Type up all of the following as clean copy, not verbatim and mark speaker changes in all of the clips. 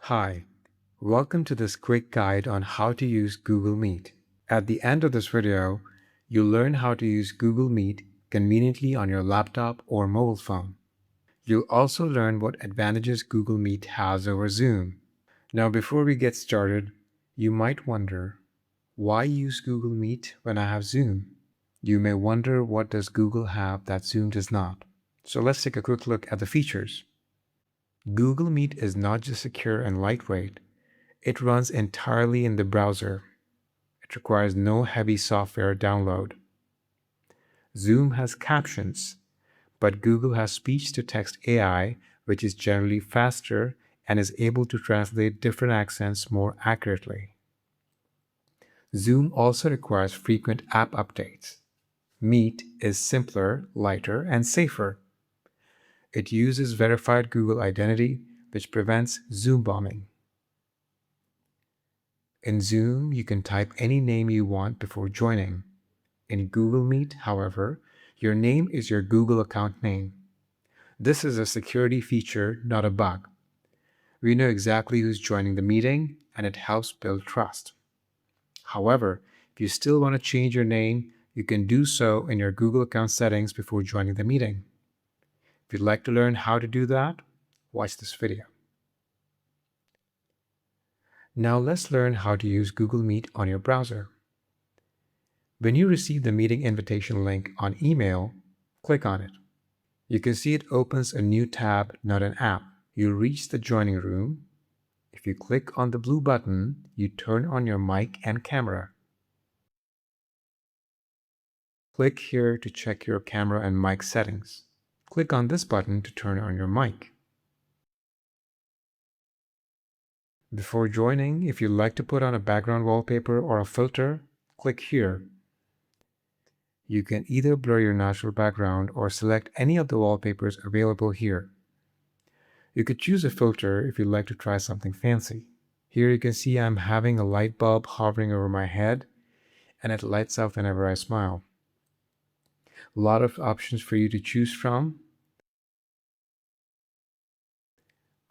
Speaker 1: Hi, welcome to this quick guide on how to use Google Meet. At the end of this video, you'll learn how to use Google Meet conveniently on your laptop or mobile phone. You'll also learn what advantages Google Meet has over Zoom. Now, before we get started, you might wonder, why use Google Meet when I have Zoom? You may wonder, what does Google have that Zoom does not? So let's take a quick look at the features. Google Meet is not just secure and lightweight, it runs entirely in the browser. It requires no heavy software download. Zoom has Captions, but Google has speech-to-text AI, which is generally faster and is able to translate different accents more accurately. Zoom also requires frequent app updates. Meet is simpler, lighter, and safer. It uses verified Google identity, which prevents Zoom bombing. In Zoom, you can type any name you want before joining. In Google Meet, however, your name is your Google account name. This is a security feature, not a bug. We know exactly who's joining the meeting, and it helps build trust. However, if you still want to change your name, you can do so in your Google account settings before joining the meeting. If you'd like to learn how to do that, watch this video. Now let's learn how to use Google Meet on your browser. When you receive the meeting invitation link on email, click on it. You can see it opens a new tab, not an app. You'll reach the joining room. If you click on the blue button, you turn on your mic and camera. Click here to check your camera and mic settings. Click on this button to turn on your mic. Before joining, if you'd like to put on a background wallpaper or a filter, click here. You can either blur your natural background or select any of the wallpapers available here. You could choose a filter if you'd like to try something fancy. Here you can see I'm having a light bulb hovering over my head, and it lights up whenever I smile. A lot of options for you to choose from.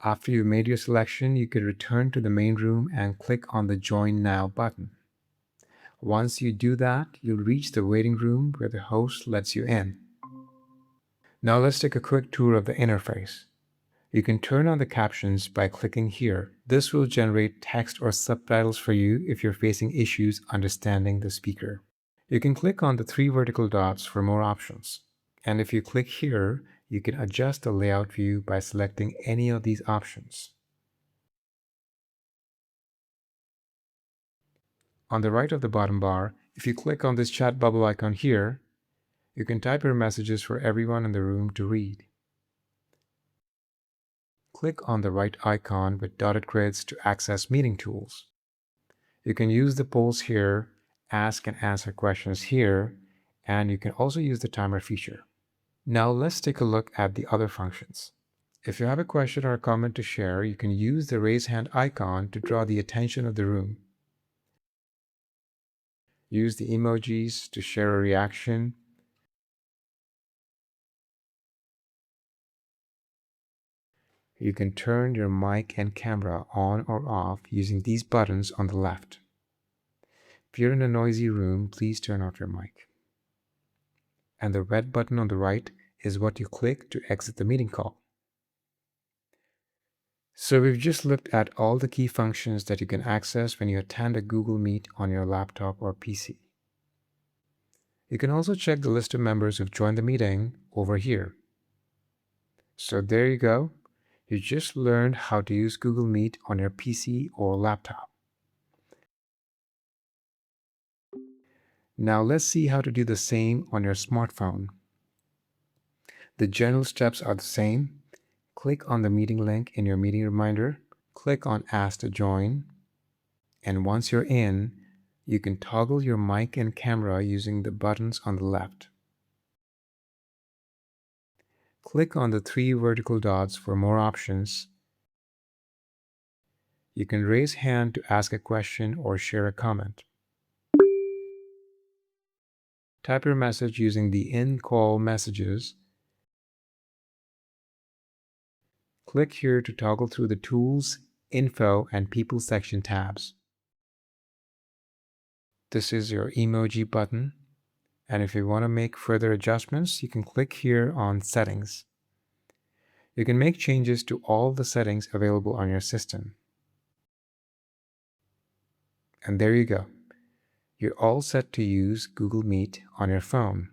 Speaker 1: After you've made your selection, you can return to the main room and click on the Join Now button. Once you do that, you'll reach the waiting room where the host lets you in. Now let's take a quick tour of the interface. You can turn on the captions by clicking here. This will generate text or subtitles for you if you're facing issues understanding the speaker. You can click on the three vertical dots for more options. And if you click here, you can adjust the layout view by selecting any of these options. On the right of the bottom bar, if you click on this chat bubble icon here, you can type your messages for everyone in the room to read. Click on the right icon with dotted grids to access meeting tools. You can use the polls here, ask and answer questions here, and you can also use the timer feature. Now let's take a look at the other functions. If you have a question or a comment to share, you can use the raise hand icon to draw the attention of the room. Use the emojis to share a reaction. You can turn your mic and camera on or off using these buttons on the left. If you're in a noisy room, please turn off your mic. And the red button on the right is what you click to exit the meeting call. So we've just looked at all the key functions that you can access when you attend a Google Meet on your laptop or PC. You can also check the list of members who've joined the meeting over here. So there you go. You just learned how to use Google Meet on your PC or laptop. Now let's see how to do the same on your smartphone. The general steps are the same. Click on the meeting link in your meeting reminder, click on Ask to Join, and once you're in, you can toggle your mic and camera using the buttons on the left. Click on the three vertical dots for more options. You can raise hand to ask a question or share a comment. Type your message using the in-call messages. Click here to toggle through the tools Info, and People section tabs. This is your emoji button, and if you want to make further adjustments, you can click here on Settings. You can make changes to all the settings available on your system. And there you go. You're all set to use Google Meet on your phone.